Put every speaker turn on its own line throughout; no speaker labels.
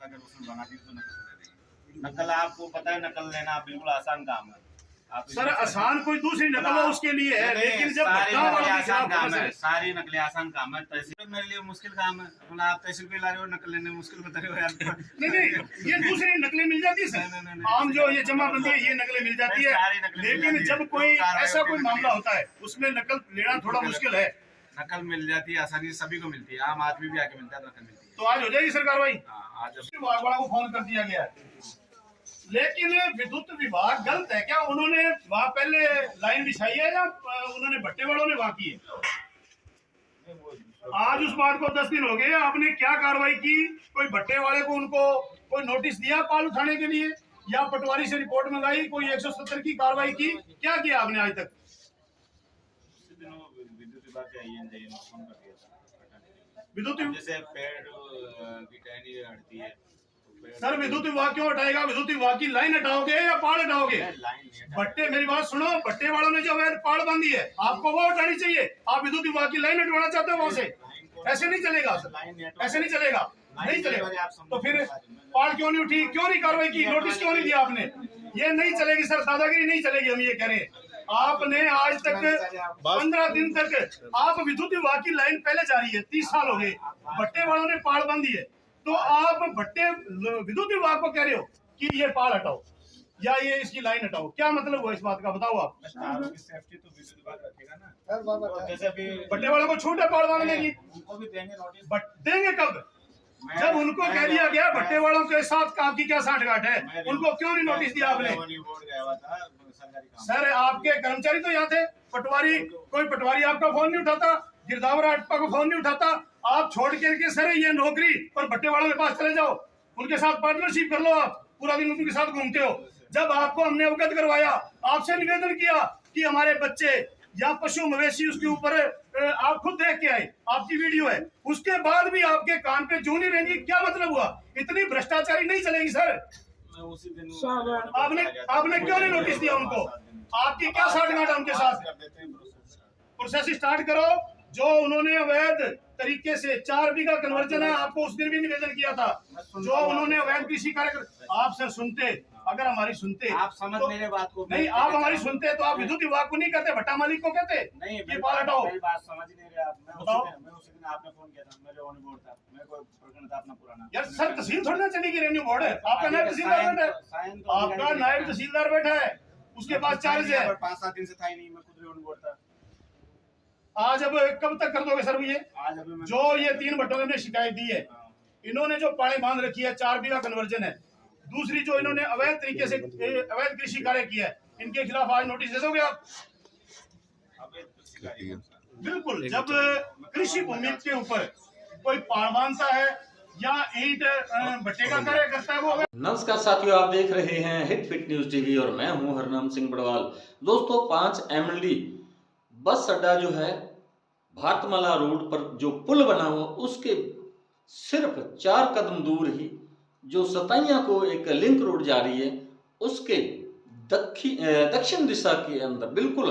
अगर उसमें बना दी तो नकल ले रही है। नकल आपको पता है, नकल लेना बिल्कुल आसान काम है। आप
सर आसान कोई दूसरी नकल हो उसके लिए है, लेकिन जब
सारी
भट्टा वालों
नकलें
के
आसान
खिलाफ
काम
होना
है,
सर।
सारी नकलें आसान काम है। तहसील मेरे लिए मुश्किल काम है। मतलब आप तहसील पे ला रहे हो, नकल लेने में मुश्किल बता रहे हो यार।
नहीं, ये दूसरी नकलें मिल जाती है सर। आम जो ये जमाबंदी है ये नकलें मिल जाती है, लेकिन जब कोई ऐसा कोई मामला होता है उसमें नकल लेना थोड़ा मुश्किल है।
नकल मिल जाती है आसानी से, सभी को मिलती है, आम आदमी भी आके मिलता है, नकल मिलती है।
तो आज हो जाएगी सर कार्रवाई।
आज
वाड़ा को फोन कर दिया गया है, लेकिन विद्युत विभाग गलत है क्या? उन्होंने वहाँ पहले लाइन बिछाई है या उन्होंने भट्टे वालों ने वहाँ की है? आज उस बात को 10 दिन हो गए, आपने क्या कार्रवाई की? कोई भट्टे वाले को उनको कोई नोटिस दिया पाल उठाने के लिए, या पटवारी से रिपोर्ट मंगाई, कोई 170 की कार्रवाई की? क्या किया आपने आज तक?
विद्युत विभाग के INJ फोन कर दिया था।
विद्युत
जैसे पेड़ की टहनी हटती है
सर, विद्युत विभाग क्यों हटाएगा? विद्युत विभाग की लाइन हटाओगे या पाड़ हटाओगे? भट्टे, मेरी बात सुनो, भट्टे वालों ने जो है पाड़ बांधी है, आपको वो हटानी चाहिए। आप विद्युत विभाग की लाइन हटवाना चाहते हो वहां से? ऐसे नहीं चलेगा सर, ऐसे नहीं चलेगा, नहीं चलेगा। तो फिर पाड़ क्यों नहीं उठी, क्यों नहीं कार्रवाई की, नोटिस क्यों नहीं दिया आपने? ये नहीं चलेगी सर, दादागिरी नहीं चलेगी, हम ये कह रहे हैं। आपने आज तक 15 दिन तक आप विद्युत विभाग की लाइन पहले जा रही है, 30 साल हो गए, भट्टे वालों ने पाड़ बांधी है, तो आप भट्टे विद्युत विभाग को कह रहे हो कि ये पाड़ हटाओ या ये इसकी लाइन हटाओ? क्या मतलब हुआ इस बात का, बताओ आप।
की सेफ्टी तो विद्युत विभाग रखेगा ना। जैसे अभी
भट्टे वालों को छूट है पाड़ बांधने की,
उनको भी देंगे नोटिस।
बट देंगे कब? जब उनको कह दिया गया भट्टे वालों के साथ आपकी क्या साठगांठ है, उनको क्यों नहीं नोटिस दिया आपने? सर, आपके कर्मचारी तो यहाँ थे, पटवारी, कोई पटवारी आपका फोन नहीं उठाता, गिरदावर आपका को फोन नहीं उठाता, आप छोड़ के सर ये नौकरी और भट्टे वालों के पास चले जाओ, उनके साथ पार्टनरशिप कर लो, आप पूरा दिन उनके साथ घूमते हो। जब आपको हमने अवगत करवाया, आपसे निवेदन किया कि हमारे बच्चे या पशु मवेशी उसके ऊपर आप खुद देख के आए, आपकी वीडियो है, उसके बाद भी आपके कान पे जूं नहीं रहेंगी, क्या मतलब हुआ? इतनी भ्रष्टाचारी नहीं चलेगी सर। आपने क्यों नहीं नोटिस दिया उनको? आपकी क्या साठगांठ है उनके साथ? प्रोसेस स्टार्ट करो। जो उन्होंने अवैध तरीके से 4 बीघा कन्वर्जन है, आपको उस दिन भी निवेदन किया था, जो उन्होंने अवैध कृषि कार्य, आप सर सुनते, अगर हमारी सुनते,
आप समझ मेरे बात को
नहीं, आप हमारी सुनते तो आप विद्युत विभाग को नहीं कहते, भट्टा मालिक को कहते
नहीं,
ये पाल हटाओ।
मेरी बात समझ नहीं रहे आप। मैं उसी दिन आपने फोन किया था, मेरे ऑन बोर्ड था, मेरे को प्रकरण था अपना पुराना।
यार सर, तहसील थोड़ी ना चलेगी, रेवेन्यू बोर्ड है, आपका नायब तहसीलदार बैठा है, आपका नायब तहसीलदार बैठा है, उसके पास चार्ज है।
5-7 दिन से था ही नहीं, मैं खुद ऑन बोर्ड था।
आज अब कब तक कर दोगे सर ये?
आज अभी
जो ये 3 भट्टों ने शिकायत दी है, इन्होंने जो पाड़े बांध रखी है, 4 बीघा कन्वर्जन है, दूसरी जो इन्होंने अवैध तरीके से अवैध कृषि कार्य किया है, इनके खिलाफ आज नोटिस दे दोगे आप? बिल्कुल। जब कृषि भूमि के ऊपर कोई पाड़ बांधता है या ईंट भट्टे का कार्य करता है, वो
नमस्कार साथियों, आप देख रहे हैं हिट फिट न्यूज टीवी और मैं हूं हरनाम सिंह बड़वाल। दोस्तों, 5 MLD बस अड्डा जो है भारतमाला रोड पर जो पुल बना हुआ, उसके सिर्फ 4 कदम दूर ही जो सताइयां को एक लिंक रोड जा रही है, उसके दक्षिण दिशा के अंदर बिल्कुल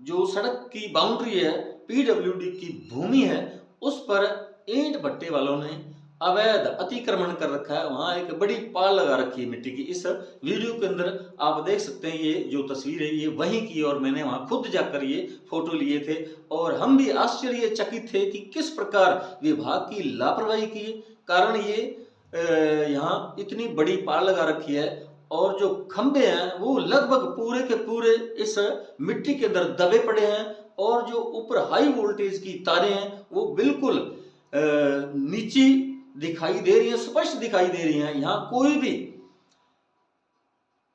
जो सड़क की बाउंड्री है, PWD की भूमि है, उस पर ईंट भट्टे वालों ने अवैध अतिक्रमण कर रखा है। वहां एक बड़ी पाल लगा रखी है मिट्टी की। इस वीडियो के अंदर आप देख सकते हैं, ये जो तस्वीर है ये वहीं की, और मैंने वहां खुद जाकर ये फोटो लिए थे, और हम भी आश्चर्यचकित थे कि किस प्रकार विभाग की लापरवाही की कारण ये यहाँ इतनी बड़ी पाल लगा रखी है, और जो खंबे हैं वो लगभग पूरे के पूरे इस मिट्टी के अंदर दबे पड़े हैं, और जो ऊपर हाई वोल्टेज की तारें हैं वो बिल्कुल नीचे दिखाई दे रही है, स्पष्ट दिखाई दे रही हैं। यहाँ कोई भी,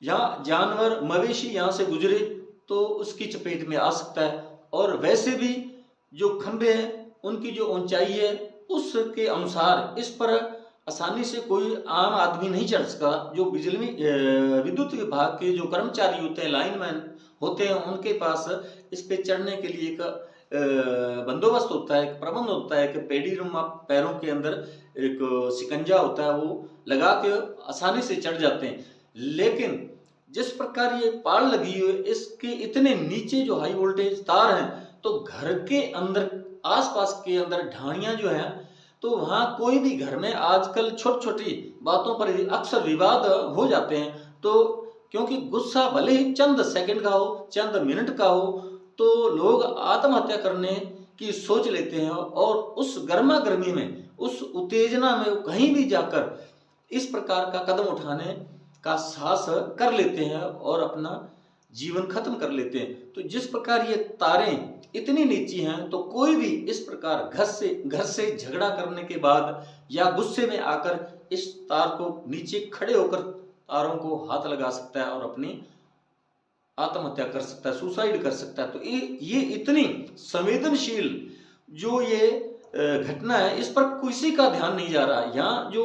यहाँ जानवर मवेशी यहाँ से गुजरे तो उसकी चपेट में आ सकता है, और वैसे भी जो खंबे हैं उनकी जो ऊंचाई है उसके अनुसार इस पर आसानी से कोई आम आदमी नहीं चढ़ सकता। जो विद्युत विभाग के जो कर्मचारी होते हैं, लाइनमैन होते हैं, उनके पास इस पे चढ़ने के लिए एक बंदोबस्त होता है, एक प्रबंध होता है कि पेडीरुमा पैरों के अंदर एक शिकंजा होता है, वो लगा के आसानी से चढ़ जाते हैं। लेकिन जिस प्रकार ये पाड़ लगी हुई है, इसके इतने नीचे जो हाई वोल्टेज तार हैं, तो घर के अंदर आसपास के अंदर ढाणियां जो हैं, तो वहां कोई भी घर में आजकल छोटी छोटी बातों पर अक्सर विवाद हो जाते हैं। तो क्योंकि गुस्सा भले ही चंद सेकंड का हो, चंद मिनट का हो, तो लोग आत्महत्या करने की सोच लेते हैं और उस गर्मा गर्मी में, उस उत्तेजना में कहीं भी जाकर इस प्रकार का कदम उठाने का साहस कर लेते हैं और अपना जीवन खत्म कर लेते हैं। तो जिस प्रकार ये तारें इतनी नीची हैं, तो कोई भी इस प्रकार घर से झगड़ा करने के बाद या गुस्से में आकर इस तार को नीचे खड़े होकर तारों को हाथ लगा सकता है और अपनी आत्महत्या कर सकता है, सुसाइड कर सकता है। तो ये इतनी संवेदनशील जो ये घटना है, इस पर किसी का ध्यान नहीं जा रहा। यहाँ जो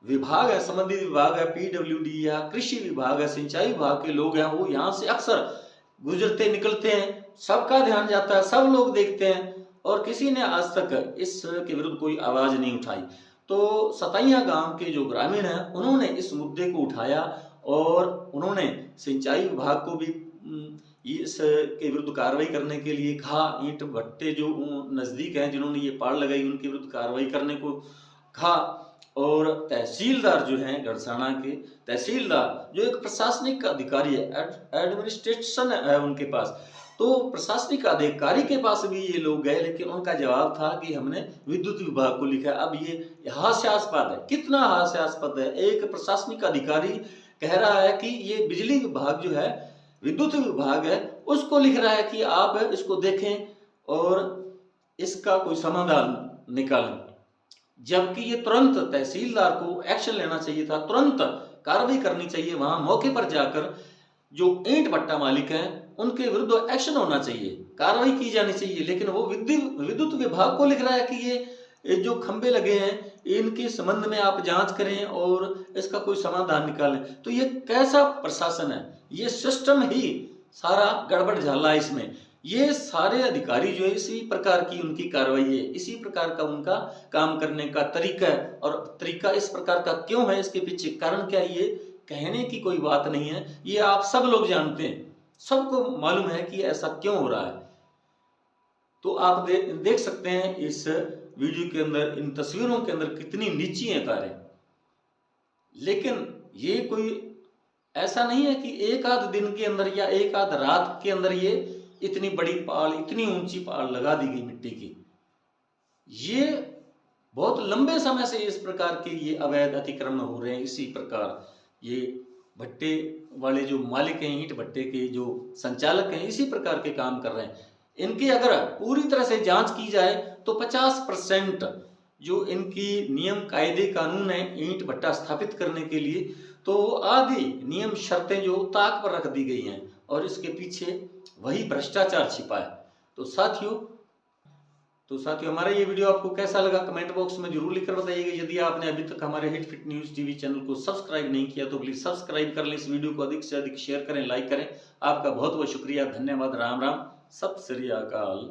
विभाग है, संबंधित विभाग है, पीडब्ल्यूडी या कृषि विभाग है, सिंचाई विभाग के लोग हैं, वो यहाँ से अक्सर गुजरते निकलते हैं, सबका ध्यान जाता है, सब लोग देखते हैं और किसी ने आज तक इसके विरुद्ध कोई आवाज नहीं उठाई। तो सतैया गांव के जो ग्रामीण हैं, उन्होंने इस मुद्दे को उठाया और उन्होंने सिंचाई विभाग को भी इसके विरुद्ध कार्रवाई करने के लिए कहा। ईंट भट्टे जो नजदीक हैं जिन्होंने ये पाड़ लगाई, उनके विरुद्ध कार्रवाई करने को कहा। और तहसीलदार जो हैं, गड़साना के तहसीलदार जो एक प्रशासनिक अधिकारी है, एडमिनिस्ट्रेशन है उनके पास, तो प्रशासनिक अधिकारी के पास भी ये लोग गए, लेकिन उनका जवाब था कि हमने विद्युत विभाग को लिखा है। अब ये हास्यास्पद है, कितना हास्यास्पद है। एक प्रशासनिक अधिकारी कह रहा है कि ये बिजली विभाग जो है, विद्युत विभाग है, उसको लिख रहा है कि आप इसको देखें और इसका कोई समाधान निकालें, जबकि ये तुरंत तहसीलदार को एक्शन लेना चाहिए था, तुरंत कार्रवाई करनी चाहिए। वहां मौके पर जाकर जो ईंट भट्टा मालिक हैं उनके विरुद्ध एक्शन होना चाहिए, कार्रवाई की जानी चाहिए। लेकिन वो विद्युत विभाग को लिख रहा है कि ये जो खंबे लगे हैं इनके संबंध में आप जांच करें और इसका कोई समाधान निकालें। तो ये कैसा प्रशासन है? ये सिस्टम ही सारा गड़बड़ झाला है इसमें। ये सारे अधिकारी जो है इसी प्रकार की उनकी कार्रवाई है, इसी प्रकार का उनका काम करने का तरीका है। और तरीका इस प्रकार का क्यों है, इसके पीछे कारण क्या है, ये कहने की कोई बात नहीं है, ये आप सब लोग जानते हैं, सबको मालूम है कि ऐसा क्यों हो रहा है। तो आप देख सकते हैं इस वीडियो के अंदर, इन तस्वीरों के अंदर कितनी नीची है तारें। लेकिन ये कोई ऐसा नहीं है कि एक आध दिन के अंदर या एक आध रात के अंदर ये इतनी बड़ी पाल, इतनी ऊंची पाल लगा दी गई मिट्टी की। ये बहुत लंबे समय से इस प्रकार के ये अवैध अतिक्रमण हो रहे हैं। इसी प्रकार ये भट्टे वाले जो मालिक हैं, ईंट भट्टे के जो संचालक हैं, इसी प्रकार के काम कर रहे हैं। इनकी अगर पूरी तरह से जांच की जाए तो 50% जो इनकी नियम कायदे कानून है ईंट भट्टा स्थापित करने के लिए, तो आदि नियम शर्तें जो ताक पर रख दी गई हैं और इसके पीछे वही भ्रष्टाचार छिपा है। तो साथियों हमारा ये वीडियो आपको कैसा लगा कमेंट बॉक्स में जरूर लिखकर बताइएगा। यदि आपने अभी तक हमारे hit fit news TV channel को सब्सक्राइब नहीं किया तो प्लीज सब्सक्राइब कर लें। इस वीडियो को अधिक से अधिक शेयर करें, लाइक करें। आपका बहुत बहुत शुक्रिया, धन्यवाद, राम राम, सत श्री अकाल।